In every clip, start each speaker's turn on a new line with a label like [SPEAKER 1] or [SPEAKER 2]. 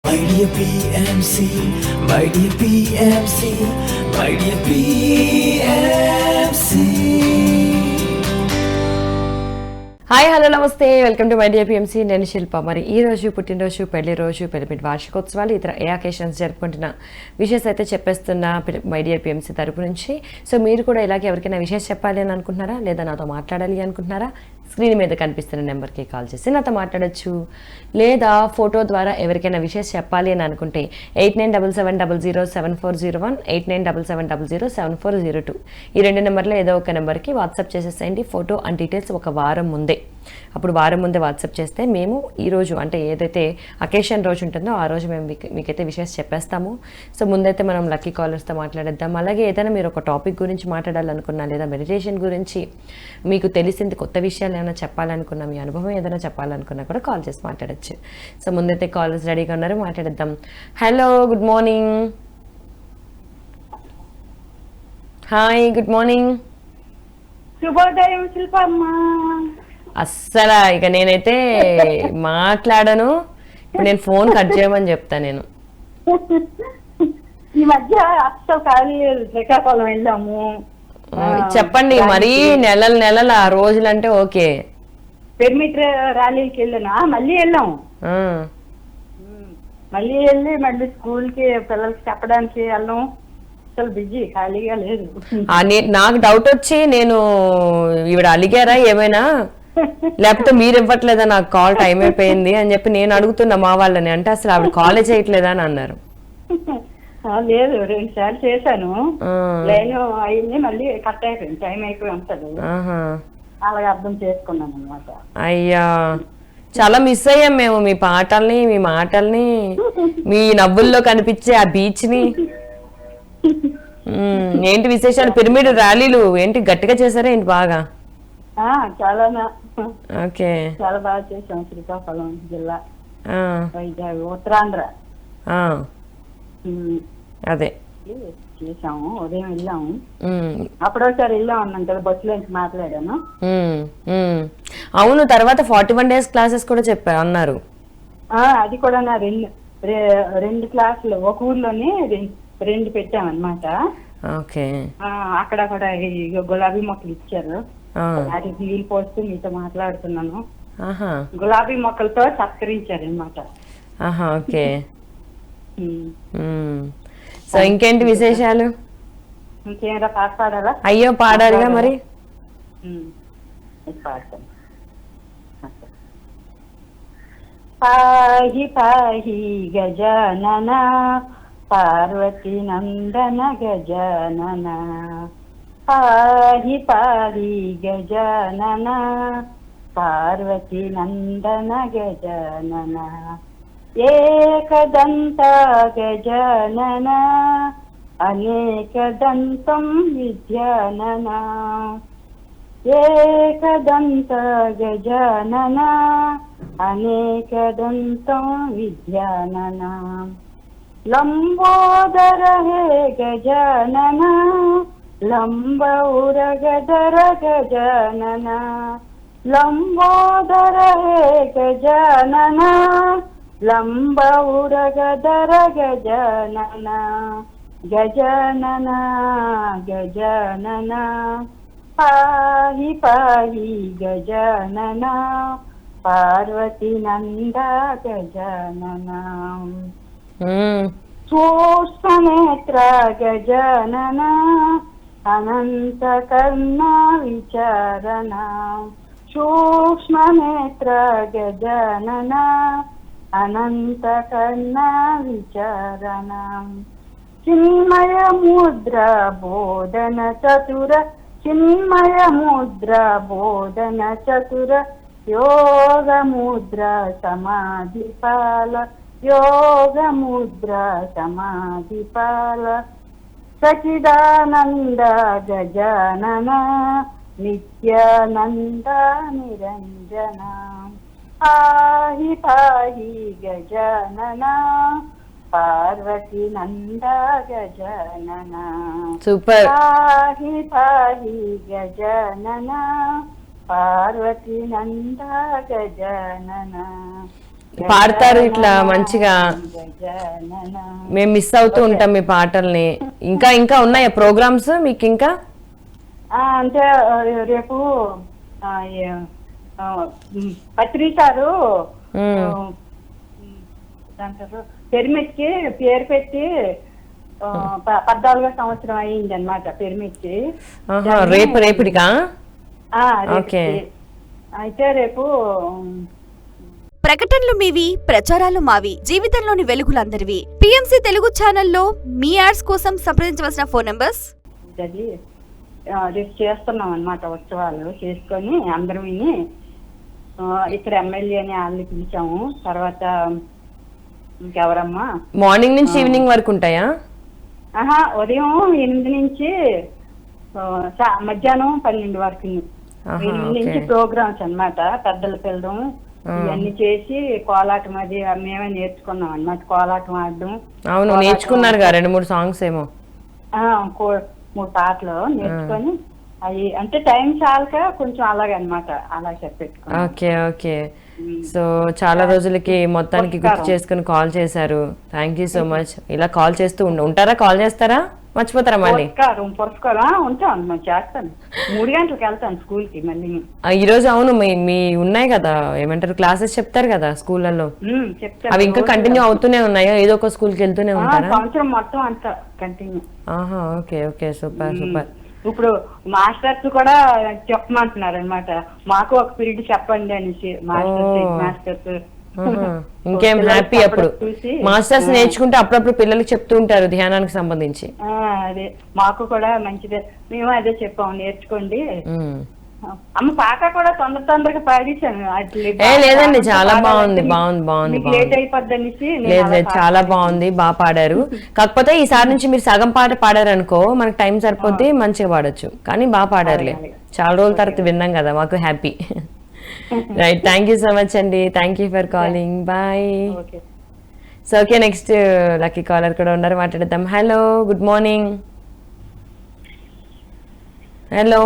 [SPEAKER 1] My dear PMC, my dear PMC, my dear PMC.
[SPEAKER 2] Hi hello నమస్తే, welcome to my dear PMC. నేను శిల్ప. మరి ఈ రోజు పుట్టినరోజు, పెళ్లి రోజు, పెళ్లి వార్షికోత్సవాలు, ఇతర ఏ అకేషన్స్ జరుపుకుంటున్న విషెస్ అయితే చెప్పేస్తున్నా మై డియర్ పిఎంసీ తరపు నుంచి. సో మీరు కూడా ఇలాగే ఎవరికైనా విషెస్ చెప్పాలి అని అనుకుంటున్నారా, లేదా నాతో మాట్లాడాలి అనుకుంటున్నారా, స్క్రీన్ మీద కనిపిస్తున్న నెంబర్కి కాల్ చేసి నాతో మాట్లాడచ్చు. లేదా ఫోటో ద్వారా ఎవరికైనా విషెస్ చెప్పాలి అని అనుకుంటే 8977007401, 8977007402 ఈ రెండు నెంబర్లో ఏదో ఒక నెంబర్కి వాట్సాప్ చేసేసేయండి ఫోటో అండ్ డీటెయిల్స్ ఒక వారం ముందే. అప్పుడు వారం ముందే వాట్సాప్ చేస్తే మేము ఈరోజు అంటే ఏదైతే అకేషన్ రోజు ఉంటుందో ఆ రోజు మేము మీకైతే విషయాలు చెప్పేస్తాము. సో ముందైతే మనం లక్కీ కాలర్స్తో మాట్లాడేద్దాం. అలాగే ఏదైనా మీరు ఒక టాపిక్ గురించి మాట్లాడాలనుకున్నా, లేదా మెడిటేషన్ గురించి మీకు తెలిసింది కొత్త విషయాలు ఏమైనా చెప్పాలనుకున్నా, మీ అనుభవం ఏదైనా చెప్పాలనుకున్నా కూడా కాల్ చేసి మాట్లాడచ్చు. సో ముందైతే కాలర్స్ రెడీగా ఉన్నారు, మాట్లాడేద్దాం. Hello, good morning. Hi, good morning.
[SPEAKER 3] శుభోదయం శిల్పమ్మ.
[SPEAKER 2] అస్సలు ఇక నేనైతే మాట్లాడను. ఇప్పుడు నేను ఫోన్ కట్ చేయమని చెప్తా. నేను
[SPEAKER 3] ఈ మధ్య అస్సలు ఖాళీ శ్రీకాకుళం వెళ్ళాము.
[SPEAKER 2] చెప్పండి మరీ నెలలు ఆ రోజులంటే ఓకే.
[SPEAKER 3] పెర్మిట్ ర్యాలీకి వెళ్ళినా మళ్ళీ వెళ్ళాము. మళ్ళీ వెళ్ళి మళ్ళీ స్కూల్ కి పిల్లలకి చెప్పడానికి వెళ్ళాం. అసలు బిజీ, ఖాళీగా లేదు.
[SPEAKER 2] నాకు డౌట్ వచ్చి నేను ఈవిడ అలిగారా ఏమైనా, లేకపోతే మీరు ఇవ్వట్లేదా, నాకు కాల్ టైం అయిపోయింది అని చెప్పి నేను అడుగుతున్నా మా వాళ్ళని. అంటే అసలు ఆవిడ కాలే చేయట్లేదా అని అన్నారు.
[SPEAKER 3] లేదు, 2 సార్లు చేశాను. లైన్ అయింది, మళ్ళీ కట్ అయిపోయింది, టైం అయిపోయి ఉంటది. అలాగే అర్థం చేసుకున్నాను అనమాట.
[SPEAKER 2] అయ్యా, చాలా మిస్ అయ్యాం మేము మీ పాటల్ని, మీ మాటల్ని, మీ నవ్వుల్లో కనిపించే ఆ బీచ్ ని. ఏంటి విశేషాలు? పిరమిడ్ ర్యాలీలు ఏంటి గట్టిగా చేశారా ఏంటి? బాగా
[SPEAKER 3] చాలా
[SPEAKER 2] ఓకే,
[SPEAKER 3] చాలా బాగా చేసాం. శ్రీకాకుళం జిల్లా, వైజాగ్, ఉత్తరాంధ్ర
[SPEAKER 2] అదే
[SPEAKER 3] చేసాము. ఉదయం వెళ్ళాము, అప్పుడోసారి వెళ్ళాం అన్నాం కదా, బస్సులోంచి మాట్లాడాను.
[SPEAKER 2] అవును, తర్వాత 41 days క్లాసెస్ కూడా చెప్పారు అన్నారు.
[SPEAKER 3] అది కూడా నా రెండు క్లాసులు ఒక ఊర్లోనే 2 పెట్టామన్నమాట. అక్కడ కూడా గులాబీ మొక్కలు ఇచ్చారు, అది నీళ్ళు పోస్తూ మీతో మాట్లాడుతున్నాను. గులాబీ మొక్కలతో సత్కరించారు అనమాట.
[SPEAKER 2] ఓకే, సో ఇంకేంటి విశేషాలు?
[SPEAKER 3] ఇంకేమైనా పాట పాడాలా?
[SPEAKER 2] అయ్యో, పాడాలిగా మరి.
[SPEAKER 3] పాడతాను. పాహి పాహి గజానన పార్వతి నందన గజానన, పాహి పాహి గజానన పార్వతి నందన గజానన, ఏకదంత గజానన అనేకదంతం విద్యానన, ఏకదంత గజానన అనేకదంతం విద్యానన, లంబోదర హే గజానన లంబ ఉరగదర గజానన, లంబోదర హే గజానన లంబ ఉరగదర గజానన, గజానన గజానన పాహి పాహి గజానన పార్వతి నంద గజానన, సూక్ష్మనేత్ర గజానన అనంత కర్ణ విచారణ, సూక్ష్మనేత్ర గజానన అనంత కర్ణ విచారణ, చిన్మయ ముద్ర బోధన చతుర, చిన్మయ ముద్ర బోధన చతుర, యోగ ముద్ర సమాధి పాల, యోగ ముద్ర సమాధి పాల, సచిదానంద గజానన నిత్యానంద నిరంజన, పాహి పాహి గజానన పార్వతి నంద గజానన,
[SPEAKER 2] సూపర్.
[SPEAKER 3] పాహి పాహి గజానన పార్వతి నంద గజానన.
[SPEAKER 2] పాడతారు ఇట్లా మంచిగా.
[SPEAKER 3] గజానన.
[SPEAKER 2] మేము మిస్ అవుతూ ఉంటాం మీ పాటల్ని. ఇంకా ఇంకా ఉన్నాయా ప్రోగ్రామ్స్ మీకు ఇంకా?
[SPEAKER 3] అంటే రేపు పత్రికారు అంటారు పిరమిడ్కి పేరు పెట్టి 14వ సంవత్సరం అయింది అనమాట పిరమిడ్కి.
[SPEAKER 2] రేపటికా?
[SPEAKER 3] ఓకే. అయితే రేపు
[SPEAKER 4] ప్రకటనలు మీవి, ప్రచారాలు మావి, జీవితంలోని వెలుగులందరివి. పిఎంసి తెలుగు ఛానల్లో మీ యాడ్స్ కోసం సంప్రదించవలసిన ఫోన్ నంబర్స్.
[SPEAKER 3] అది రేపు చేస్తున్నాం అనమాట ఉత్సవాలు చేసుకొని అందరం విని ఇక్కడ ఎమ్మెల్యేని వాళ్ళని పిలిచాము. తర్వాత ఇంకెవరమ్మా
[SPEAKER 2] మార్నింగ్ నుంచి ఈవినింగ్ వరకు ఉంటాయా?
[SPEAKER 3] ఉదయం 8 నుంచి మధ్యాహ్నం 12 వరకు 8 నుంచి ప్రోగ్రామ్స్ అన్నమాట. పెద్దల పిల్లడం ఇవన్నీ చేసి కోలాటం అది మేమే నేర్చుకున్నాం అన్నమాట. కోలాటం ఆడడం.
[SPEAKER 2] అవును, నేర్చుకున్నారు 2-3 సాంగ్స్ ఏమో.
[SPEAKER 3] 3 పాటలు నేర్చుకొని అవి అంటే టైం చాలక కొంచెం అలాగనమాట అలా చెప్పెట్టుకున్నాం.
[SPEAKER 2] Okay okay. సో చాలా రోజులకి మొత్తానికి గుర్తు చేసుకుని కాల్ చేశారు. Thank you so much. ఇలా కాల్ చేస్తూ ఉంటారా? కాల్ చేస్తారా? మర్చిపోతారా మళ్ళీ?
[SPEAKER 3] ఉంటాను, చేస్తాను. 3 గంటలకు వెళ్తాను స్కూల్ కి మళ్ళీ.
[SPEAKER 2] ఈ రోజు అవును మీ ఉన్నాయి కదా, ఏమంటారు, క్లాసెస్ చెప్తారు కదా స్కూళ్ళల్లో. అవి ఇంకా కంటిన్యూ అవుతూనే ఉన్నాయా? ఏదో ఒక స్కూల్ కి వెళ్తూనే ఉంటారా?
[SPEAKER 3] సంవత్సరం మొత్తం అంతా continue.
[SPEAKER 2] Okay okay, super super.
[SPEAKER 3] ఇప్పుడు మాస్టర్స్ కూడా చెప్పమంటున్నారు అనమాట. మాకు ఒక పీరియడ్ చెప్పండి అనేసి మాస్టర్స్.
[SPEAKER 2] ఇంకేం హ్యాపీ. అప్పుడు మాస్టర్స్ నేర్చుకుంటే అప్పుడప్పుడు పిల్లలకి చెప్తూ ఉంటారు ధ్యానానికి సంబంధించి.
[SPEAKER 3] అదే మాకు కూడా మంచిదే. మేము అదే చెప్పాము, నేర్చుకోండి. అమ్మ పాట కూడా తొందరగా పాడించాను.
[SPEAKER 2] లేదండి, చాలా బాగుంది బాగుంది బాగుంది.
[SPEAKER 3] లేట్ అయిపోద్ది అనేసి.
[SPEAKER 2] లేదు లేదు, చాలా బాగుంది, బాగా పాడారు. కాకపోతే ఈసారి నుంచి మీరు సగం పాట పాడారు అనుకో, మనకు టైం సరిపోద్ది, మంచిగా పాడొచ్చు. కానీ బాగా పాడారులే, చాలా రోజుల తర్వాత విన్నాం కదా, మాకు happy. Right, thank you so much అండి. Thank you for calling. Bye. So okay, next lucky caller కూడా ఉన్నారు, మాట్లాడదాం. Hello, good morning. Hello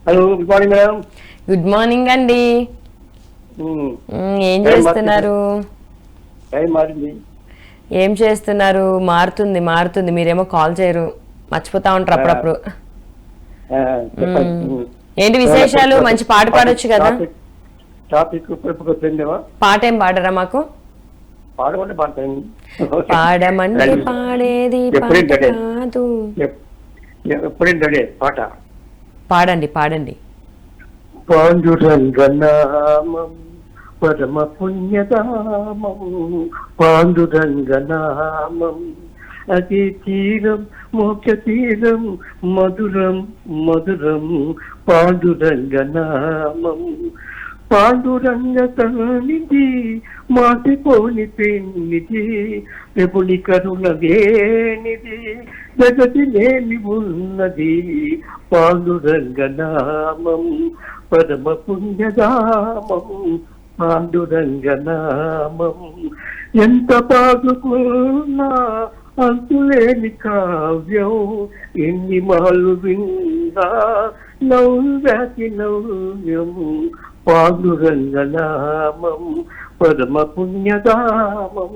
[SPEAKER 5] hello, good morning madam.
[SPEAKER 2] Good morning అండి. ఏం చేస్తున్నారు? ఏం చేస్తున్నారు? మారుతుంది మారుతుంది, మీరేమో కాల్ చేయరు, మర్చిపోతా ఉంటారు అప్పుడప్పుడు. ఏంటి విశేషాలు? మంచి పాట పాడొచ్చు కదా. పాట ఏం పాడరా మాకు? పాడమంటే పాడేది కాదు.
[SPEAKER 5] పాట
[SPEAKER 2] పాడండి పాడండి.
[SPEAKER 5] పాండురంగనామం పరమ పుణ్యధామం, పాండురంగనామం అతి తీరం మోక్ష తీరం, మధురం మధురం పాండురంగనామం. పాండురంగ తనిది మాటిపోని పెన్నిది, ప్రభుని కరుణ వేనిది, జగతి లేని ఉన్నది పాండురంగనామం, పరమ పుణ్యధామం పాండురంగనామం. ఎంత పాదుకున్నా అంతులేని కావ్యం, ఎన్ని మాలు విన్నా నవ్యాకి నవ్యం పాండురంగనామం, పరమ పుణ్యధామం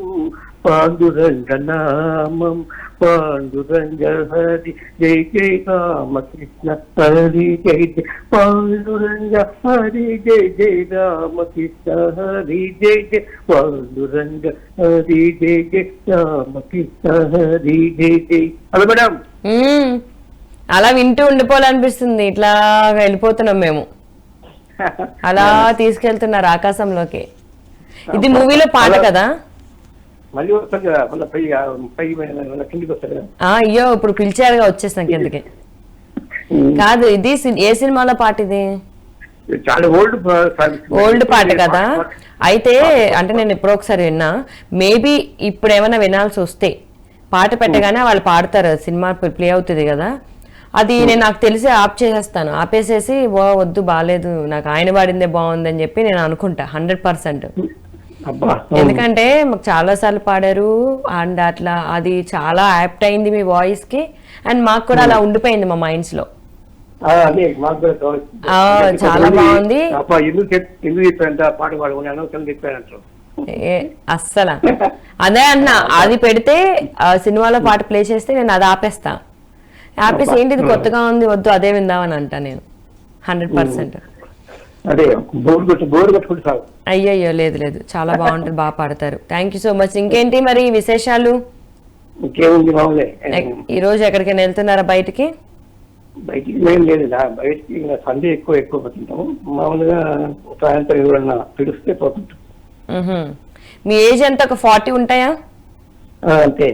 [SPEAKER 5] పాండురంగనామం. పాండురంగ హరి జై జై రామకృష్ణ హరి జై జై పాండురంగ హరి జై జై రామకృష్ణ హరి జై జై పాండురంగ హరి జై జై రామకృష్ణ హరి జై జై. Hello madam.
[SPEAKER 2] అలా వింటూ ఉండిపోవాలనిపిస్తుంది, ఇట్లా వెళ్ళిపోతున్నాం మేము. అలా తీసుకెళ్తున్నారు ఆకాశంలోకి. ఇది మూవీలో పాట కదా? అయ్యో, ఇప్పుడు పిలిచారుగా, వచ్చేసాం కిందకి. కాదు, ఇది ఏ సినిమాలో పాట? ఇది ఓల్డ్ పాట కదా. అయితే అంటే నేను ఎప్పుడో ఒకసారి విన్నా. మేబీ ఇప్పుడు ఏమైనా వినాల్సి వస్తే పాట పెట్టగానే వాళ్ళు పాడతారు, సినిమా ప్లే అవుతుంది కదా. అది నేను నాకు తెలిసి ఆప్ చేసేస్తాను, ఆపేసేసి వద్దు బాగాలేదు, నాకు ఆయన పాడిందే బాగుందని చెప్పి నేను అనుకుంటా 100%. ఎందుకంటే మాకు చాలా సార్లు పాడారు అండ్ అట్లా అది చాలా యాప్ట్ అయింది మీ వాయిస్ కి, అండ్ మాకు కూడా అలా ఉండిపోయింది మా మైండ్స్ లో. చాలా బాగుంది. అస్సలు అదే అన్నా, అది పెడితే ఆ సినిమాలో పాట ప్లే చేస్తే నేను అది ఆపేస్తా. ఆపేసి ఏంటి ఇది కొత్తగా ఉంది, వద్దు అదే విందామని అంటా నేను 100%.
[SPEAKER 5] అదే బోర్ కొట్టుకుంటే సాగు.
[SPEAKER 2] అయ్యయ్యో లేదు లేదు, చాలా బాగుంటుంది, బాగా పాడతారు. Thank you so much. ఇంకేంటి మరి విశేషాలు?
[SPEAKER 5] ఇంకేముంది మామూలే.
[SPEAKER 2] ఈ రోజు ఎక్కడికైనా వెళ్తున్నారా బయటికి?
[SPEAKER 5] బయటికి ఏం లేదు, బయటికి సండే ఎక్కువ పోతుంటాము. మామూలుగా సాయంత్రం ఎవరన్నా పిలిస్తే పోతుంటాం.
[SPEAKER 2] మీ ఏజ్ ఎంత? ఒక 40 ఉంటాయా?
[SPEAKER 5] అంతే.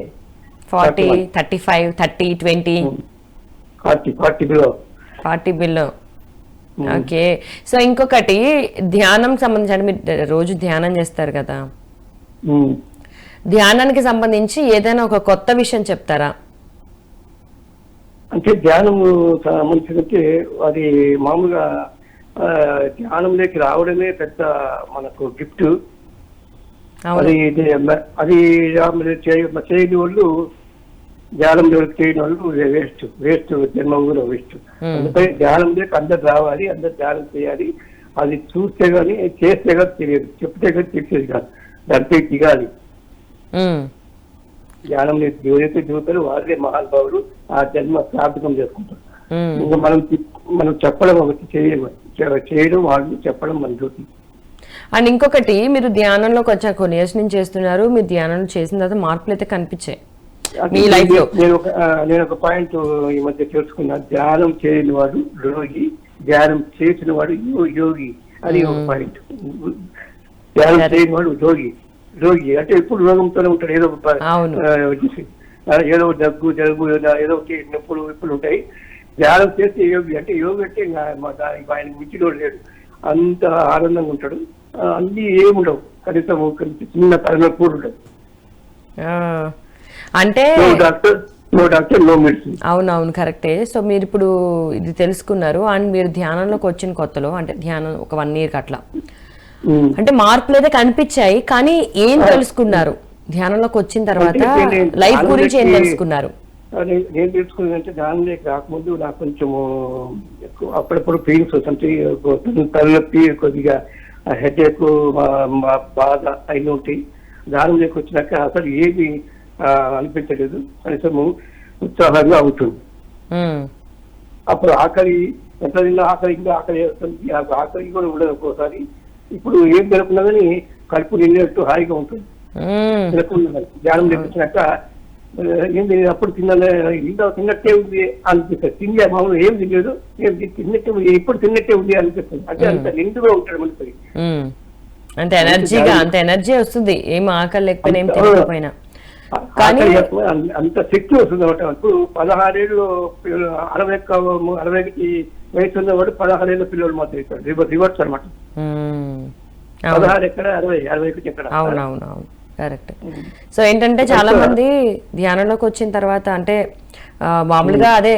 [SPEAKER 2] 40, 35, 30, 20?
[SPEAKER 5] 40 బిలో.
[SPEAKER 2] 40 బిలో. ఓకే. సో ఇంకొకటి, ధ్యానం సంబంధించి, అంటే మీరు రోజు ధ్యానం చేస్తారు కదా, ధ్యానానికి సంబంధించి ఏదైనా ఒక కొత్త విషయం చెప్తారా?
[SPEAKER 5] అంటే ధ్యానము సంబంధించి అది మామూలుగా ధ్యానంలోకి రావడమే పెద్ద మనకు గిఫ్ట్. అది చేయని వాళ్ళు, ధ్యానం చేయని వాళ్ళు వేస్ట్ జన్మ కూడా వేస్ట్. అందుకని ధ్యానంలోకి అందరు రావాలి, అందరు ధ్యానం చేయాలి. అది చూస్తే గానీ చేస్తే కానీ తెలియదు, చెప్తే కానీ తెలిసేది కాదు, దానిపై దిగాలి. ధ్యానం ఎవరైతే దిగుతారో వాళ్ళే మహానుభావులు, ఆ జన్మ సార్థకం చేసుకుంటారు. ఇంకా మనం చెప్పడం ఒకటి, చేయడం వాళ్ళు చెప్పడం మన డ్యూటీ.
[SPEAKER 2] అండ్ ఇంకొకటి, మీరు ధ్యానంలోకి వచ్చాక కొన్ని ఇయర్స్ నుంచి చేస్తున్నారు, మీరు ధ్యానం చేసిన తర్వాత మార్పులు అయితే కనిపించాయి మీ లైఫ్ లో.
[SPEAKER 5] నేను ఒక పాయింట్ ఈ మధ్య తెలుసుకున్నా, ధ్యానం చేయని వాడు రోగి, ధ్యానం చేసిన వాడు యోగి అని ఒక పాయింట్. ధ్యానం చేయని వాడు రోగి అంటే ఎప్పుడు రోగంతోనే ఉంటాడు, ఏదో దగ్గు జలుబు ఏదో ఒకటి నొప్పులు ఉంటాయి. ధ్యానం చేస్తే యోగి అంటే ఆయన మించిలో లేడు, అంత ఆనందంగా ఉంటాడు. అన్ని ఏముండవు, కనీసం చిన్న తలనొప్పి కూడా ఉండదు.
[SPEAKER 2] అంటే
[SPEAKER 5] నో డాక్టర్ నో మెడిసిన్.
[SPEAKER 2] అవునవును, కరెక్టే. సో మీరు ఇప్పుడు ఇది తెలుసుకున్నారు, అండ్ మీరు ధ్యానంలోకి వచ్చిన కొత్తలో, అంటే ధ్యానం ఒక 1 year అట్లా, అంటే మార్పులు అయితే కనిపించాయి, కానీ ఏం తెలుసుకున్నారు ధ్యానంలోకి వచ్చిన తర్వాత? లైఫ్ గురించి ఏం తెలుసుకున్నారు?
[SPEAKER 5] నేను తెలుసుకున్నదంటే, ధ్యానంలోకి రాకముందు నాకు కొంచెము అప్పుడప్పుడు పెయిన్స్ వస్తుంటాయి, తలనొప్పి, కొద్దిగా హెడేక్, బాధ అయిన ఉంటాయి. ధ్యానంలోకి వచ్చినాక అసలు ఏమి అనిపించలేదు, కనీసము ఉత్సాహంగా అవుతుంది. అప్పుడు ఆకలి ఎంత తిన్నా ఇంకా ఆకలి వస్తుంది, ఆకలి కూడా ఉండదు ఒక్కోసారి. ఇప్పుడు ఏం తినకున్నా కానీ కడుపు నిండినట్టు హాయిగా ఉంటుంది. ధ్యానం వచ్చినాక ఏంది అప్పుడు తిన్నట్టే ఉంది అనిపిస్తుంది. తిండి మామూలు ఏం తినలేదు, తిన్నట్టే ఎప్పుడు తిన్నట్టే ఉంది అనిపిస్తుంది. అంటే అంత నిండుగా ఉంటాడు మనిషి,
[SPEAKER 2] అంత ఎనర్జీ వస్తుంది, ఏం ఆకలి లేకపోయినా ఏం తినకపోయినా.
[SPEAKER 5] అంత శక్తి వస్తుంది అనమాట. ఇప్పుడు 16 ఏళ్ళు 60కి వయసు ఉన్నవాడు 16 ఏళ్ళ పిల్లలు మాత్రం రివర్స్ అనమాట. 16 ఎక్కడ 60 ఎక్కడ.
[SPEAKER 2] అవునవునవును, కరెక్ట్. సో ఏంటంటే చాలా మంది ధ్యానంలోకి వచ్చిన తర్వాత, అంటే మామూలుగా అదే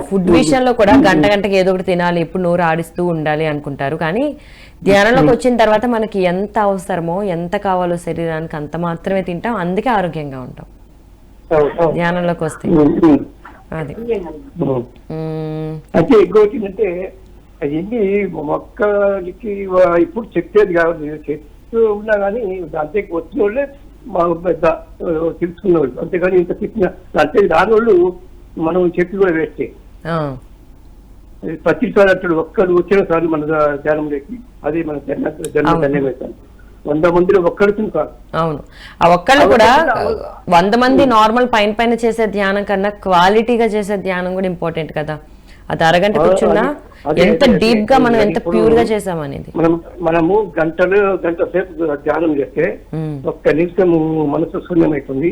[SPEAKER 2] ఫుడ్ విషయంలో కూడా గంటకి ఏదో ఒకటి తినాలి, ఎప్పుడు నోరు ఆడిస్తూ ఉండాలి అనుకుంటారు. కానీ ధ్యానంలోకి వచ్చిన తర్వాత మనకి ఎంత అవసరమో, ఎంత కావాలో శరీరానికి అంత మాత్రమే తింటాం, అందుకే ఆరోగ్యంగా ఉంటాం ధ్యానంలోకి వస్తే. అది
[SPEAKER 5] అంటే ఇంకోటి ఏంటంటే, అవన్నీ మొక్కలకి ఇప్పుడు చెప్పేది కాదు, చెప్తూ ఉన్నా కానీ అంతే వచ్చిన వాళ్ళే మాకు పెద్ద తెలుసుకున్న వాళ్ళు, అంతేగాని ఇంత చెప్పిన అంతే రాని వాళ్ళు మనం చెప్పి కూడా వేస్తే. ప్రతిసారి అంటాడు, ఒక్కరు వచ్చిన సార్లు మన ధ్యానంలోకి, అది మన ధన్యవాదాలు. 100 మందిలో ఒక్కడికి కాదు.
[SPEAKER 2] అవును, ఆ ఒక్కళ్ళు కూడా 100 మంది నార్మల్ పైన చేసే ధ్యానం కన్నా క్వాలిటీగా చేసే ధ్యానం కూడా ఇంపార్టెంట్ కదా. అది అరగంట కూర్చున్నా ఎంత డీప్ గా మనం ఎంత ప్యూర్ గా చేసామనేది.
[SPEAKER 5] మనము గంట సేపు ధ్యానం చేస్తే ఒక్క నిమిషం మనసు శూన్యమైతుంది.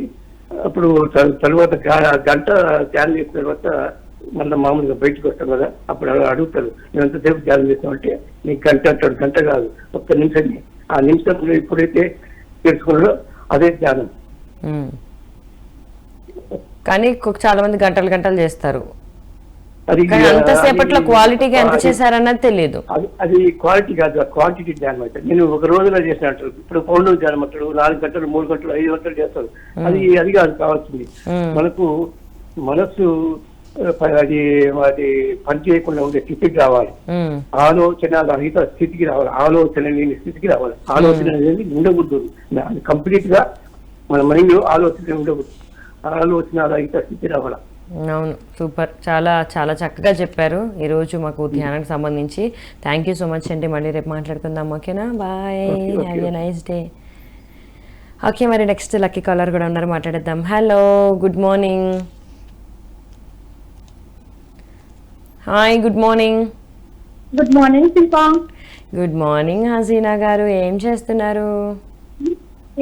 [SPEAKER 5] అప్పుడు తర్వాత గంట ధ్యానం చేసిన తర్వాత మళ్ళీ మామూలుగా బయటకు వస్తాం కదా, అప్పుడు అడుగుతారు నేను ఎంతసేపు ధ్యానం చేస్తామంటే, నీకు గంట అంటాడు. గంట కాదు, ఒక్క నిమిషం. ఆ నిమిషంలో ఎప్పుడైతే తెలుసుకున్నాడో అదే ధ్యానం.
[SPEAKER 2] కానీ చాలా మంది గంటలు చేస్తారు, అంతసేపట్లో క్వాలిటీగా ఎంత చేశారన్నది తెలియదు.
[SPEAKER 5] అది క్వాలిటీ కాదు, క్వాంటిటీ ధ్యానం అయితే. నేను ఒక రోజులో చేసినట్టు, ఇప్పుడు పౌర్ణమి ధ్యానం అంటాడు, 4 గంటలు 3 గంటలు 5 గంటలు చేస్తారు. అది కాదు కావాల్సింది. మనకు మనసు అది అది పని చేయకుండా ఉండే స్థితికి రావాలి. ఆలోచన రహిత స్థితికి రావాలి, ఆలోచన లేని స్థితికి రావాలి. ఆలోచన అనేది ఉండకూడదు, కంప్లీట్ గా మన మైండ్ ఆలోచన ఉండకూడదు, ఆలోచన రహిత స్థితి రావాలి.
[SPEAKER 2] అవును, సూపర్, చాలా చాలా చక్కగా చెప్పారు ఈరోజు మాకు ధ్యానానికి సంబంధించి. థ్యాంక్ యూ సో మచ్ అండి. మళ్ళీ రేపు మాట్లాడుకుందాం, ఓకేనా? Bye, have a nice day. Okay, మరి నెక్స్ట్ లక్కీ కాలర్ కూడా ఉన్నారు, మాట్లాడేద్దాం. Hello, good morning. Hi, good morning.
[SPEAKER 6] Good morning Shilpa.
[SPEAKER 2] Good morning Haseena గారు, ఏం చేస్తున్నారు?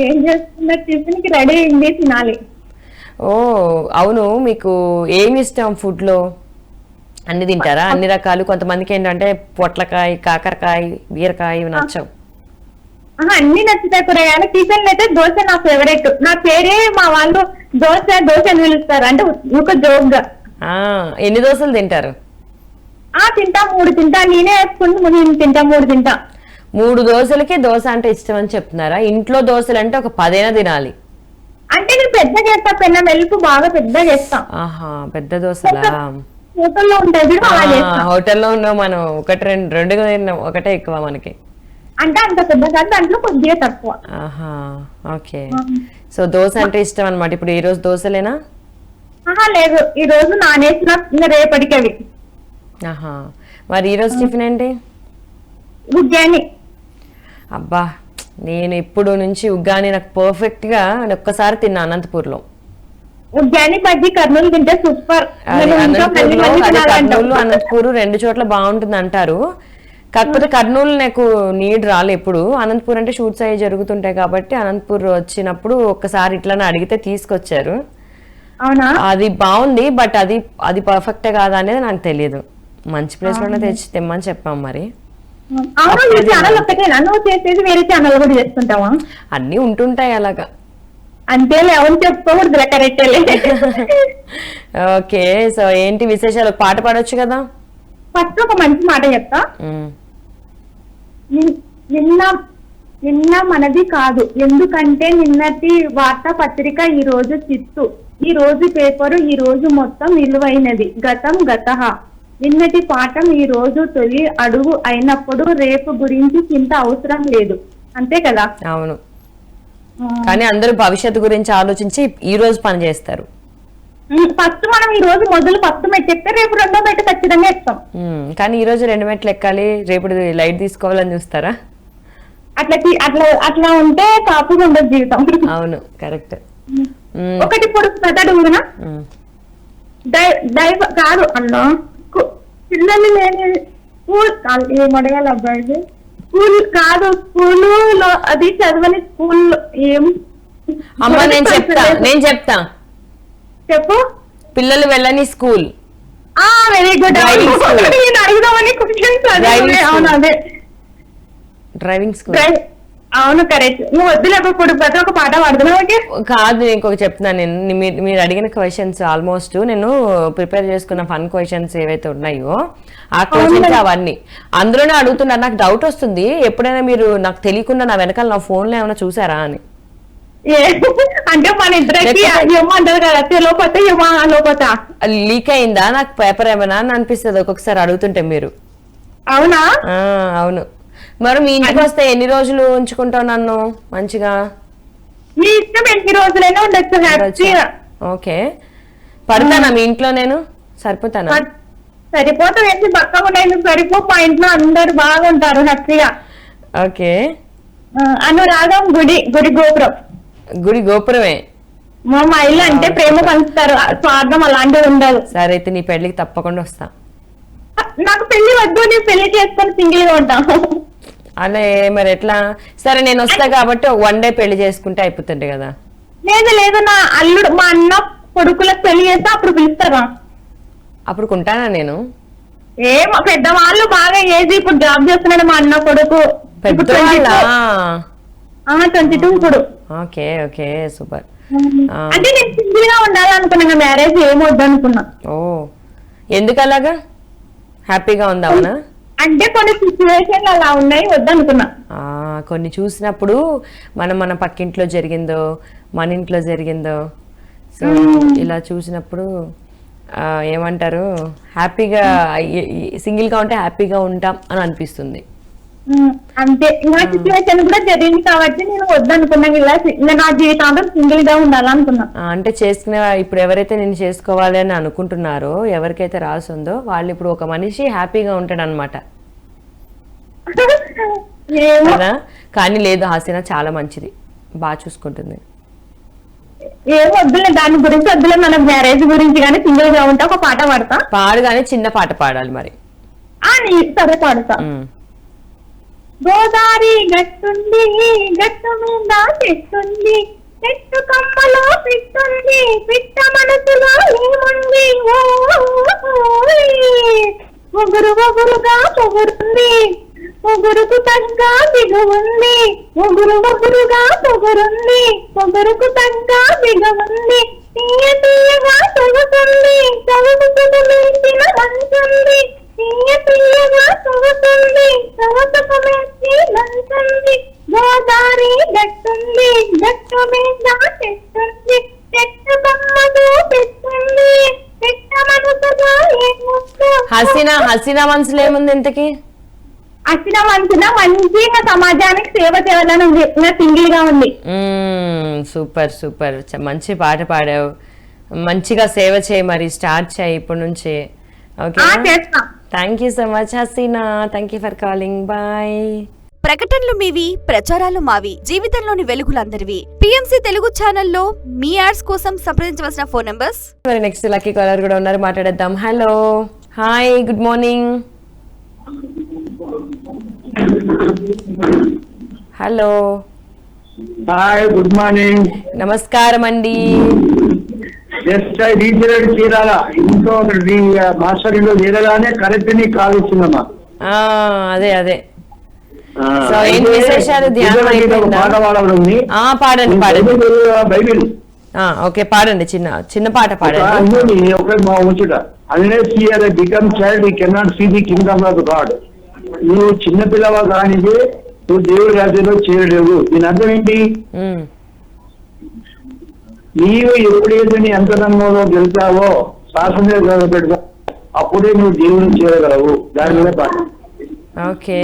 [SPEAKER 6] ఏం చేస్తున్నారు? టిఫిన్ కి రెడీ అయింది, తినాలి.
[SPEAKER 2] ఓ అవును, మీకు ఏమి ఇష్టం ఫుడ్లో? అన్ని తింటారా? అన్ని రకాలు? కొంతమందికి ఏంటంటే పొట్లకాయ, కాకరకాయ, బీరకాయ ఇవి నచ్చవు.
[SPEAKER 6] అన్ని నచ్చుతాయి కూరగాయలు. టిఫిన్ అయితే దోశ నా ఫేవరెట్. నా పేరే మా వాళ్ళు దోశ దోశ అని పిలుస్తారు, అంటే ఒక జోక్గా.
[SPEAKER 2] ఎన్ని దోశలు తింటారు?
[SPEAKER 6] తింటా, 3 తింటా. నేనే వేసుకుంటూ నేను తింటా, 3 తింటా.
[SPEAKER 2] 3 దోశలకి దోశ అంటే ఇష్టం అని చెప్తున్నారా? ఇంట్లో దోశలు అంటే ఒక 10 అయినా తినాలి.
[SPEAKER 6] అంటే నేను పెద్ద చేస్తా, పెన్న వెలుపు బాగా పెద్ద చేస్తా.
[SPEAKER 2] ఆహా, పెద్ద దోశలా?
[SPEAKER 6] హోటల్లో ఉంటుంది,
[SPEAKER 2] హోటల్లో ఉన్నాం మనం, ఒకటి రెండు తిన్నాం, ఒకటే ఎక్కువ మనకి.
[SPEAKER 6] అంటే అంత పెద్ద కాదు, దాంట్లో కొద్దిగా తక్కువ.
[SPEAKER 2] ఆహా, ఓకే. సో దోశ అంటే ఇష్టం అన్నమాట. ఇప్పుడు ఈ రోజు దోశలేనా?
[SPEAKER 6] లేదు, ఈ రోజు నానేసిన, ఇంకా రేపటికి అవి.
[SPEAKER 2] ఆహా, మరి ఈ రోజు టిఫిన్ ఏంటి?
[SPEAKER 6] ఉగ్గాని.
[SPEAKER 2] అబ్బా, నేను ఇప్పుడు నుంచి ఉగ్గాని నాకు పర్ఫెక్ట్ గా ఒక్కసారి తిన్నా అనంతపూర్లో.
[SPEAKER 6] ఉగ్గాని బజ్జీ కర్నూలు తింటే సూపర్.
[SPEAKER 2] కర్నూలు అనంతపూర్ 2 చోట్ల బాగుంటుంది అంటారు. కాకపోతే కర్నూలు నాకు నీడ్ రాలే ఎప్పుడు. అనంతపూర్ అంటే షూట్స్ అయ్యి జరుగుతుంటాయి కాబట్టి అనంతపూర్ వచ్చినప్పుడు ఒక్కసారి ఇట్లానే అడిగితే తీసుకొచ్చారు.
[SPEAKER 6] అవునా?
[SPEAKER 2] అది బాగుంది, బట్ అది పర్ఫెక్ట్ కాదా అనేది నాకు తెలియదు. మంచి ప్లేస్ లోనే తెచ్చి తెమ్మని చెప్పాం మరి. అన్ని ఉంటుంటాయి అలాగా.
[SPEAKER 6] అంతేలే, అవును చెప్పుకోకూడదు, కరెక్టే.
[SPEAKER 2] ఓకే, సో ఏంటి విశేషాలు? పాట పాడొచ్చు కదా.
[SPEAKER 6] ఫస్ట్ ఒక మంచి మాట చెప్తా. నిన్న మనది కాదు, ఎందుకంటే నిన్నటి వార్తా పత్రిక ఈ రోజు చిత్తు, ఈ రోజు పేపరు ఈ రోజు మొత్తం విలువైనది. గతం గతః, నిన్నటి పాఠం ఈ రోజు తొలి అడుగు అయినప్పుడు రేపు గురించి చింత అవసరం లేదు, అంతే కదా?
[SPEAKER 2] అవును, కానీ అందరూ భవిష్యత్తు గురించి ఆలోచించి ఈ రోజు పని చేస్తారు.
[SPEAKER 6] ఫస్ట్ మనం ఈ రోజు మొదలు ఫస్ట్ మెట్టు ఎక్కితే రేపు 2వ మెట్టు ఖచ్చితంగా ఎక్కుతాం.
[SPEAKER 2] కానీ ఈ రోజు 2 మెట్లు ఎక్కాలి, రేపు లైట్ తీసుకోవాలని చూస్తారా?
[SPEAKER 6] అట్లా ఉంటే కాపుగా ఉండదు జీవితం.
[SPEAKER 2] అవును, కరెక్ట్.
[SPEAKER 6] ఒకటి ఇప్పుడు మెదడుగునా దైవ కాదు అన్నా, పిల్లలు లేని స్కూల్ ఏమడగాలి అబ్బాయి, స్కూల్ కాదు, స్కూల్లో అది చదవని స్కూల్ ఏం?
[SPEAKER 2] అమ్మ నేను చెప్తా
[SPEAKER 6] చెప్పు.
[SPEAKER 2] పిల్లలు వెళ్ళని స్కూల్.
[SPEAKER 6] Very good. నేను అడుగుదామని
[SPEAKER 2] డ్రైవింగ్ స్కూల్.
[SPEAKER 6] అవును, కరెక్ట్. నువ్వు వద్దులేప్పుడు ప్రతి ఒక్క పాట పాడుతున్నావు
[SPEAKER 2] కాదు. నేను ఇంకొక చెప్తున్నాను. నేను మీరు అడిగిన క్వశ్చన్స్ ఆల్మోస్ట్ నేను ప్రిపేర్ చేసుకున్న ఫన్ క్వశ్చన్స్ ఏవైతే ఉన్నాయో ఆ క్వశ్చన్స్ అవన్నీ అందులోనే అడుగుతున్నారు. నాకు డౌట్ వస్తుంది, ఎప్పుడైనా మీరు నాకు తెలియకుండా నా వెనకాల నా ఫోన్ లో ఏమైనా చూసారా అని.
[SPEAKER 6] అంటే మన ఇద్దరికి ఏమంటారు కదా, లోపత
[SPEAKER 2] లీక్ అయిందా నాకు పేపర్ ఏమైనా అని అనిపిస్తుంది ఒక్కొక్కసారి అడుగుతుంటే మీరు.
[SPEAKER 6] అవునా?
[SPEAKER 2] అవును. మరి మీ ఇంటికి వస్తే ఎన్ని రోజులు ఉంచుకుంటావు నన్ను మంచిగా?
[SPEAKER 6] మీ ఇష్టం, ఎన్ని రోజులైనా ఉండొచ్చు.
[SPEAKER 2] ఓకే, పడతానా మీ ఇంట్లో? నేను సరిపోతానా?
[SPEAKER 6] సరిపోతావు, ఏంటి పక్కన సరిపో. మా ఇంట్లో అందరు బాగుంటారు హ్యాపీగా.
[SPEAKER 2] ఓకే.
[SPEAKER 6] అనురాగం గుడి గోపురం.
[SPEAKER 2] గుడి గోపురమే
[SPEAKER 6] మా ఇల్లు అంటే ప్రేమ పంచుతారు, స్వార్థం అలాంటివి ఉండదు.
[SPEAKER 2] సరే అయితే నీ పెళ్లికి తప్పకుండా వస్తా.
[SPEAKER 6] నాకు పెళ్లి వద్దు, నేను పెళ్లి చేసుకొని సింగిల్ గా ఉంటాను.
[SPEAKER 2] అలా మరి ఎట్లా? సరే నేను వస్తా కాబట్టి 1 డే పెళ్లి చేసుకుంటే అయిపోతుంది కదా.
[SPEAKER 6] లేదు, నా అల్లుడు మా అన్న కొడుకులకు పెళ్లి చేస్తే అప్పుడు పిలుస్తారా?
[SPEAKER 2] అప్పుడు కొంటానా నేను?
[SPEAKER 6] ఏమో పెద్దవాళ్ళు బాగా ఏజ్, ఇప్పుడు జాబ్ చేస్తున్నాడు మా అన్న కొడుకు. 22 ఇప్పుడు.
[SPEAKER 2] Okay okay, super.
[SPEAKER 6] అంటే నేను సింగిల్ గా ఉండాలనుకున్నా, మ్యారేజ్ ఏమొద్దు అనుకున్నా.
[SPEAKER 2] ఓ, ఎందుకు అలాగా? హ్యాపీగా ఉందామనా?
[SPEAKER 6] అంటే కొన్ని సిచ్యువేషన్లు అలా ఉన్నాయి, వద్దనుకున్నా.
[SPEAKER 2] కొన్ని చూసినప్పుడు మన పక్కింట్లో జరిగిందో మన ఇంట్లో జరిగిందో, సో ఇలా చూసినప్పుడు ఏమంటారు, హ్యాపీగా సింగిల్గా ఉంటే హ్యాపీగా ఉంటాం అని అనిపిస్తుంది.
[SPEAKER 6] అంతే, నా సిచ్యువేషన్ కూడా జరిగింది కాబట్టి నేను వద్దనుకున్నాను. ఇలా నా జీవితాంతం సింగిల్ గా ఉండాలనుకున్నా.
[SPEAKER 2] అంటే చేసుకునే ఇప్పుడు ఎవరైతే నేను చేసుకోవాలి అని అనుకుంటున్నారో, ఎవరికైతే రాసుందో వాళ్ళు ఇప్పుడు ఒక మనిషి హ్యాపీగా ఉంటాడు అనమాట కదా. కానీ లేదు, హాసినా చాలా మంచిది, బాగా చూసుకుంటుంది.
[SPEAKER 6] ఏం వద్దులే, దాని గురించి వద్దులే, మన మ్యారేజ్ గురించి. కానీ సింగిల్ గా ఉంటా, ఒక పాట పాడతా.
[SPEAKER 2] పాడు, కానీ చిన్న పాట పాడాలి మరి.
[SPEAKER 6] సరే పాడతా. గోదావరి గట్టుంది, గట్టు మీద చెట్టుంది, చెట్టు కమ్మలో పిట్టుంది, పిట్ట మనసులో ఏముంది, ఒగురు ఒగురుగా పొగురుంది, పొగురుకు తగ్గ దిగుంది, ఒగురు ఒగురుగా పొగురుంది, పొగురుకు తగ్గ దిగుంది, తీయ తీయగా తొగుతుంది, తొగుకు మించిన మంచుంది, తీయ తీయగా తొగుతుంది, తొగుకు మించి మంచుంది, గోదావరి గట్టుంది, గట్టు మీద చెట్టుంది, చెట్టు బొమ్మతో పెట్టుంది, పెట్ట మనసుగా ఏముందో.
[SPEAKER 2] హసీనా మనసులో ఏముంది ఇంతకి?
[SPEAKER 6] అచ్చిన మనసున మంచిగా సమాజానికి సేవ చేయాలని ఉంది. సింగిల్ గా ఉంది.
[SPEAKER 2] సూపర్ సూపర్, మంచి పాట పాడావు. మంచిగా సేవ చేయి, మరి స్టార్ట్ చేయి ఇప్పటి నుంచి. Okay, thank you so much Hasina, thank you for calling, bye.
[SPEAKER 4] ప్రకటనలు మీవి, ప్రచారాలు మావి, జీవితంలోని వెలుగులందరివి. పిఎంసి తెలుగు ఛానల్లో మీ యాడ్స్ కోసం సంప్రదించవలసిన ఫోన్ నంబర్స్.
[SPEAKER 2] మరి నెక్స్ట్ లక్కీ కాలర్ కూడా ఉన్నారు, మాట్లాడేద్దాం. Hello, hi, good morning. Hello,
[SPEAKER 5] hi, good morning.
[SPEAKER 2] నమస్కారం అండి.
[SPEAKER 5] జస్ట్ రీచ్ చీరాల ఇంట్లో మాస్టర్ ఇంట్లో చేరగానే కరెక్ట్ ని కాల్ ఇచ్చిందమ్మా.
[SPEAKER 2] అదే అదే. సో ఏంటి విశేషాలు? ధ్యానం అయిపోయిందా? పాడండి పాడండి.
[SPEAKER 5] బైబిల్.
[SPEAKER 2] ఓకే, పాడండి, చిన్న పాట పాడండి.
[SPEAKER 5] Unless he has become child, he cannot see the kingdom of God. నువ్వు చిన్నపిల్లవా కానిది నువ్వు దేవుడి రాజ్యంలో చేరలేవు. దీని అర్థం ఏంటి? నీవు ఎప్పుడైతే నీ అంతరంగంలో వెళ్తావో, శాసన పెడతావు, అప్పుడే నువ్వు దేవుడిని చేరగలవు. దాని మీద పాట.
[SPEAKER 2] ఓకే,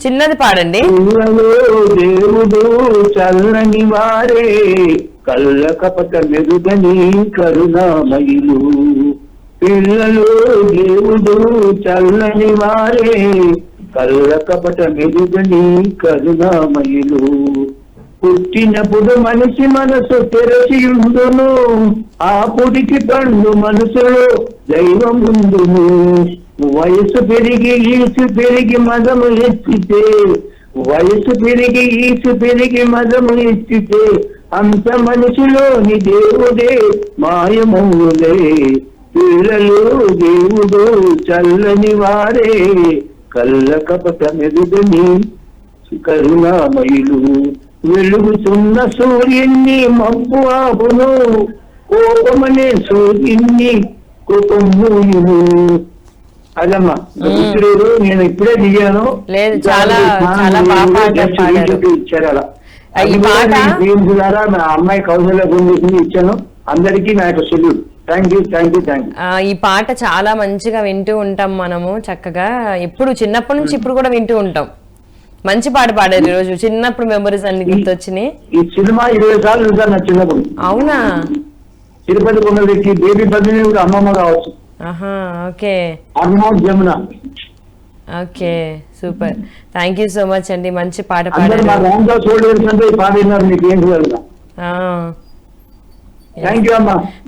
[SPEAKER 2] చిన్నది పాడండి.
[SPEAKER 5] దేవుడు చల్లని వారే, కళ్ళ కపట మెరుగని కరుణామయులు. పిల్లలు దేవుడు చల్లని వారే, కళ్ళ కపట మెరుగని కరుణామయులు. పుట్టినప్పుడు మనిషి మనసు తెరచి ఉండును, ఆ పుడికి పండు మనసులో దైవం ఉండును. వయసు పెరిగి ఈసు పెరిగి మదము ఎత్తితే, వయసు పెరిగి ఈసు పెరిగి మదము ఎత్తితే, అంత మనిషిలోని దేవుడే మాయమౌలే. పిల్లలు దేవుడు చల్లని వారే, కళ్ళ కపట మెరుగని కరుణామయులు. వెలుగుతున్న సూర్యున్ని మబ్బు ఆపును, కోపమనే సూర్యున్ని కోపమూయును. అదమ్మా, నేను ఇప్పుడే దిగాను.
[SPEAKER 2] లేదు, చాలా చాలా బాగా
[SPEAKER 5] ఇచ్చారు అలా. ద్వారా మా అమ్మాయి కౌశల్య గురించి ఇచ్చాను. అందరికీ నా యొక్క salute. Thank you, thank you, thank you.
[SPEAKER 2] ఈ పాట చాలా మంచిగా వింటూ ఉంటాం మనము చక్కగా. ఎప్పుడు చిన్నప్పటి నుంచి ఇప్పుడు కూడా వింటూ ఉంటాం. మంచి పాట పాడారు ఈ రోజు. చిన్నప్పుడు మెమరీస్ అన్ని గుర్తొచ్చినాయి.
[SPEAKER 5] ఈ సినిమా 20 సార్లు చూసాను నా చిన్నప్పుడు.
[SPEAKER 2] అవునా?
[SPEAKER 5] తిరుపతి కొండలెక్కి బేబీ పద్మిని కూడా అమ్మమ్మ కావచ్చు.
[SPEAKER 2] Okay,
[SPEAKER 5] Jamuna.
[SPEAKER 2] Okay, super, thank you so much అండి, మంచి పాట
[SPEAKER 5] పాడారు.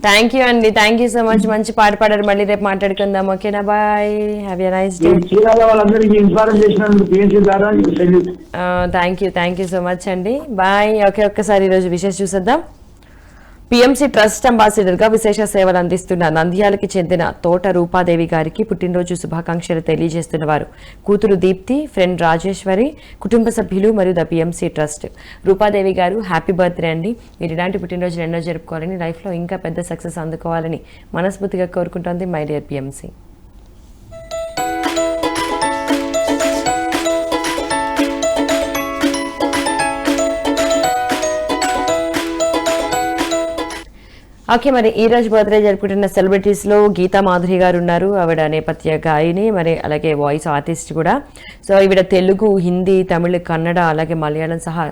[SPEAKER 2] థ్యాంక్ యూ అండి, థ్యాంక్ యూ సో మచ్, మంచి పాట పాడారు. మళ్ళీ రేపు మాట్లాడుకుందాం. ఓకేనా, bye, have a nice day. Thank you so much అండి, బాయ్. ఓకే, ఒక్కసారి ఈరోజు విశేష చూసేద్దాం. పిఎంసి ట్రస్ట్ అంబాసిడర్గా విశేష సేవలు అందిస్తున్న నంద్యాలకి చెందిన తోట రూపాదేవి గారికి పుట్టినరోజు శుభాకాంక్షలు తెలియజేస్తున్న వారు కూతురు దీప్తి, ఫ్రెండ్ రాజేశ్వరి, కుటుంబ సభ్యులు మరియు ద పిఎంసి ట్రస్ట్. రూపాదేవి గారు, హ్యాపీ బర్త్డే అండి. మీరు ఇలాంటి పుట్టినరోజులు ఎన్నో జరుపుకోవాలని, లైఫ్లో ఇంకా పెద్ద సక్సెస్ అందుకోవాలని మనస్ఫూర్తిగా కోరుకుంటోంది మై డియర్ పిఎంసి. ఓకే, మరి ఈ రోజు బర్త్డే జరుపుకుంటున్న సెలబ్రిటీస్లో గీతా మాధురి గారు ఉన్నారు. ఆవిడ నేపథ్య గాయని, మరి అలాగే వాయిస్ ఆర్టిస్ట్ కూడా. సో ఈవిడ తెలుగు, హిందీ, తమిళ్, కన్నడ, అలాగే మలయాళం సహా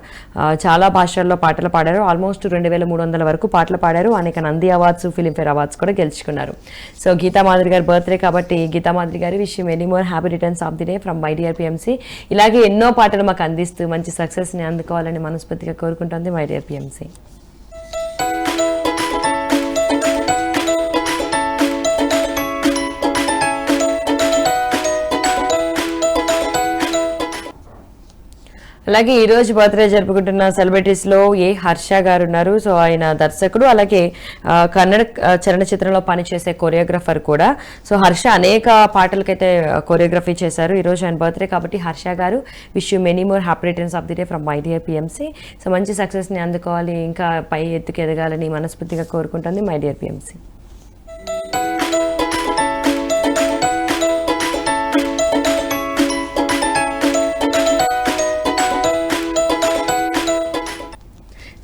[SPEAKER 2] చాలా భాషల్లో పాటలు పాడారు. ఆల్మోస్ట్ 2300 వరకు పాటలు పాడారు. అనేక నంది అవార్డ్స్, ఫిలింఫేర్ అవార్డ్స్ కూడా గెలుచుకున్నారు. సో గీతా మాధురి గారి బర్త్డే కాబట్టి గీతా మాధురి గారి wish many more happy returns of the day from my dear PMC. ఇలాగే ఎన్నో పాటలు మాకు అందిస్తూ మంచి సక్సెస్ని అందుకోవాలని మనస్ఫూర్తిగా కోరుకుంటుంది మై డియర్ పిఎంసి. అలాగే ఈరోజు బర్త్డే జరుపుకుంటున్న సెలబ్రిటీస్లో హర్ష గారు ఉన్నారు. సో ఆయన దర్శకుడు, అలాగే కన్నడ చలనచిత్రంలో పనిచేసే కొరియోగ్రఫర్ కూడా. సో హర్ష అనేక పాటలకైతే కొరియోగ్రఫీ చేశారు. ఈరోజు ఆయన బర్త్డే కాబట్టి హర్ష గారు wish you many more happy returns of the day from my dear PMC. So మంచి సక్సెస్ని అందుకోవాలి, ఇంకా పై ఎత్తుకు ఎదగాలని మనస్ఫూర్తిగా కోరుకుంటుంది మై డియర్ పిఎంసి.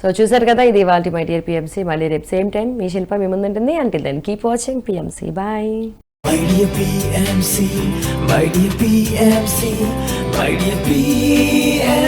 [SPEAKER 2] సో చూసారు కదా, ఇది ఇవాళ మై డియర్ పిఎంసి. మళ్ళీ రేపు సేమ్ టైం మీ శిల్ప మీ ముందుంటుంది. Until then keep watching PMC. Bye.
[SPEAKER 1] My dear PMC, my dear PMC, my dear PMC.